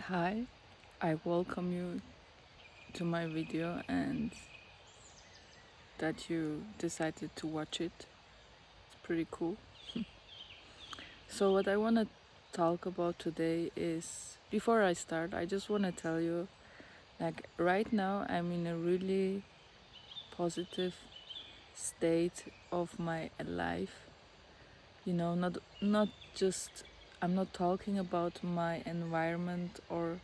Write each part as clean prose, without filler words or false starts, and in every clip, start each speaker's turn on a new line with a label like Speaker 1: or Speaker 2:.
Speaker 1: Hi, I welcome you to my video and that you decided to watch it. It's pretty cool. So, what I want to talk about today is before I start, I just want to tell you like right now I'm in a really positive state of my life. Not just I'm not talking about my environment or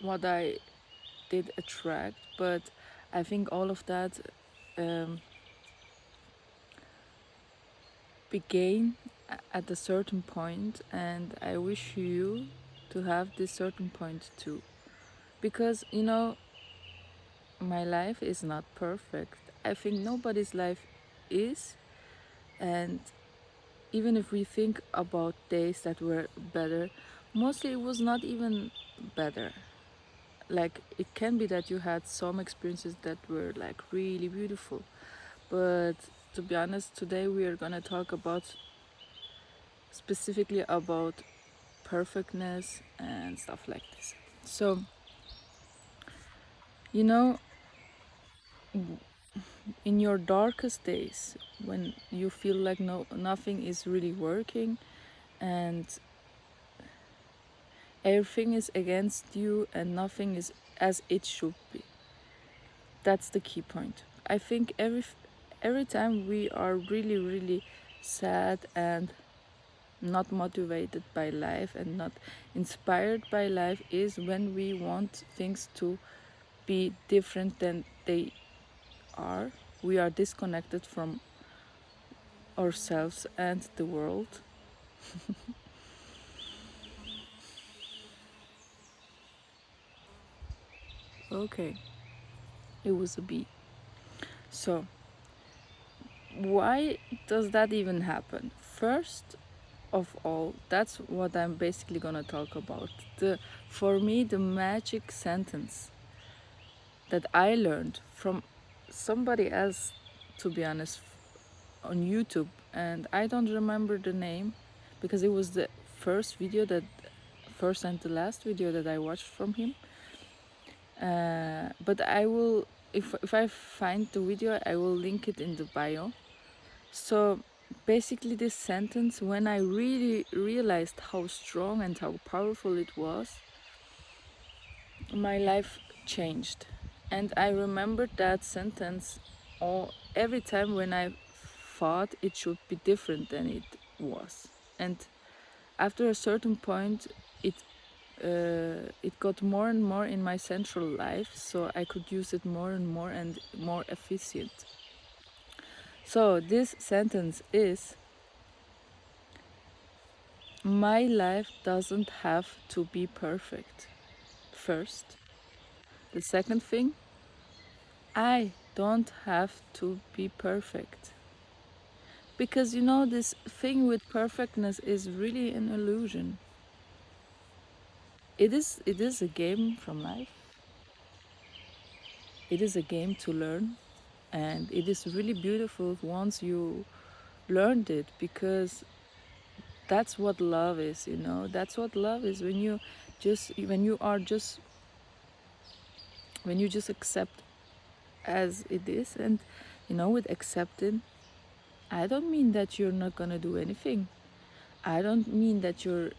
Speaker 1: what I did attract, but I think all of that um, began at a certain point, and I wish you to have this certain point too. Because my life is not perfect. I think nobody's life is, and even if we think about days that were better, mostly it was not even better. Like it can be that you had some experiences that were like really beautiful, but to be honest, today we are gonna talk about specifically about perfectness and stuff like this. So, you know, in your darkest days, when you feel like nothing is really working and everything is against you and nothing is as it should be, that's the key point. I think every time we are really really sad and not motivated by life and not inspired by life is when we want things to be different than they are. We are disconnected from ourselves and the world. Okay, it was a bee. So, why does that even happen? First of all, that's what I'm basically gonna talk about. For me, the magic sentence that I learned from somebody else, to be honest, on YouTube, and I don't remember the name because it was the first and the last video that I watched from him. But I will, if I find the video, I will link it in the bio. So basically, this sentence, when I really realized how strong and how powerful it was, my life changed. And I remembered that sentence every time when I thought it should be different than it was. And after a certain point, it got more and more in my central life, so I could use it more and more efficient. So this sentence is: my life doesn't have to be perfect. First, the second thing, I don't have to be perfect. Because this thing with perfectness is really an illusion. It is a game from life. It is a game to learn, and it is really beautiful once you learned it, because that's what love is. That's what love is, when you just accept as it is. And with accepting, I don't mean that you're not gonna do anything. I don't mean that you're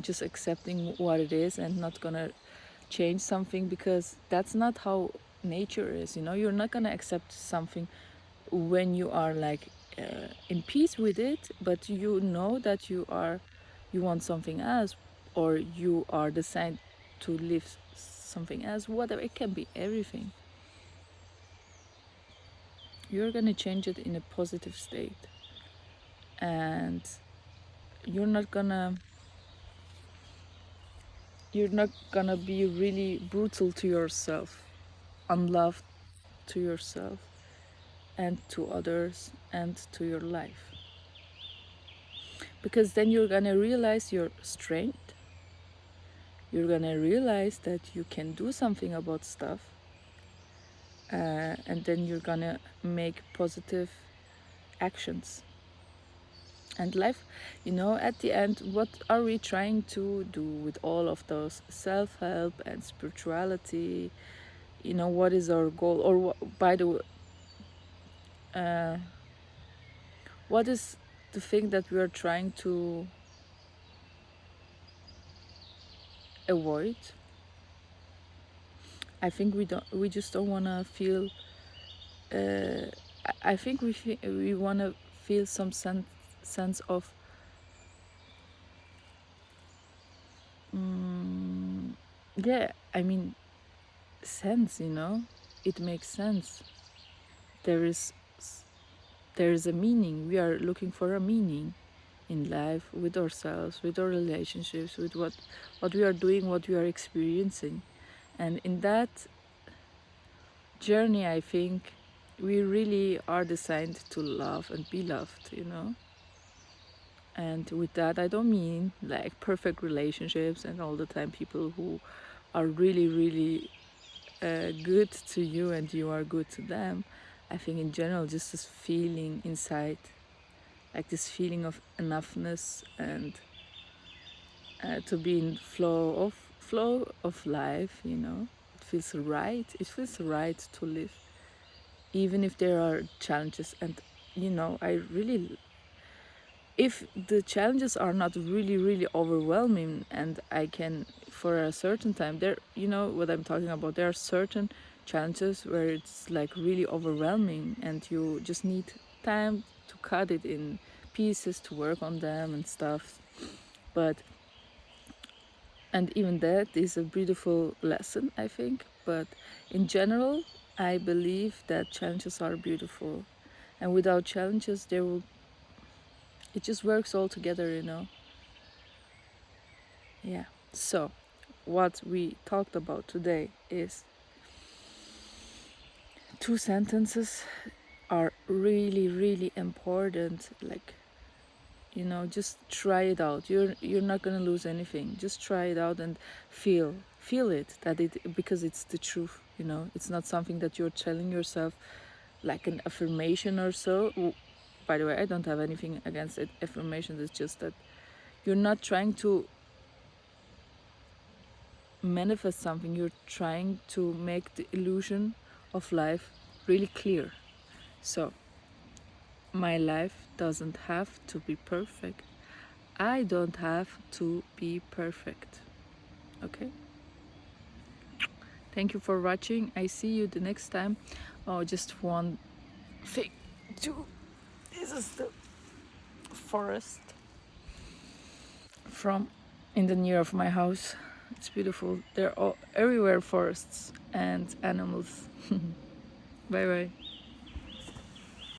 Speaker 1: just accepting what it is and not gonna change something, because that's not how nature is. You're not gonna accept something when you are like in peace with it, but you know that you want something else, or you are designed to live something else. Whatever, it can be everything. You're gonna change it in a positive state, and you're not gonna you're not gonna be really brutal to yourself, unloved to yourself and to others and to your life, because then you're gonna realize your strength. You're gonna realize that you can do something about stuff, and then you're gonna make positive actions. And life, at the end, what are we trying to do with all of those self-help and spirituality? What is our goal? Or by the way, uh, what is the thing that we are trying to avoid? I think we just don't want to feel, uh, I think we want to feel some sense of, mm, yeah, I mean, sense, it makes sense. There is there is a meaning. We are looking for a meaning in life, with ourselves, with our relationships, with what we are doing, what we are experiencing. And in that journey, I think we really are designed to love and be loved. And with that, I don't mean like perfect relationships and all the time people who are really, really good to you and you are good to them. I think in general, just this feeling inside, like this feeling of enoughness, and to be in flow of life. It feels right. It feels right to live, even if there are challenges. And I really, if the challenges are not really, really overwhelming, and I can, for a certain time, there, what I'm talking about, there are certain challenges where it's like really overwhelming and you just need time to cut it in pieces, to work on them and stuff. But and even that is a beautiful lesson, I think. But in general, I believe that challenges are beautiful, and without challenges, it just works all together. Yeah. So what we talked about today is, two sentences are really, really important. Like, just try it out. You're not gonna lose anything. Just try it out and feel it, that it, because it's the truth. It's not something that you're telling yourself, like an affirmation or so. By the way, I don't have anything against it, affirmations. It's just that you're not trying to manifest something. You're trying to make the illusion of life really clear. So my life doesn't have to be perfect. I don't have to be perfect. Okay? Thank you for watching. I see you the next time. Oh, just one thing. Two. This is the forest from in the near of my house. It's beautiful. There are everywhere forests and animals. Bye bye.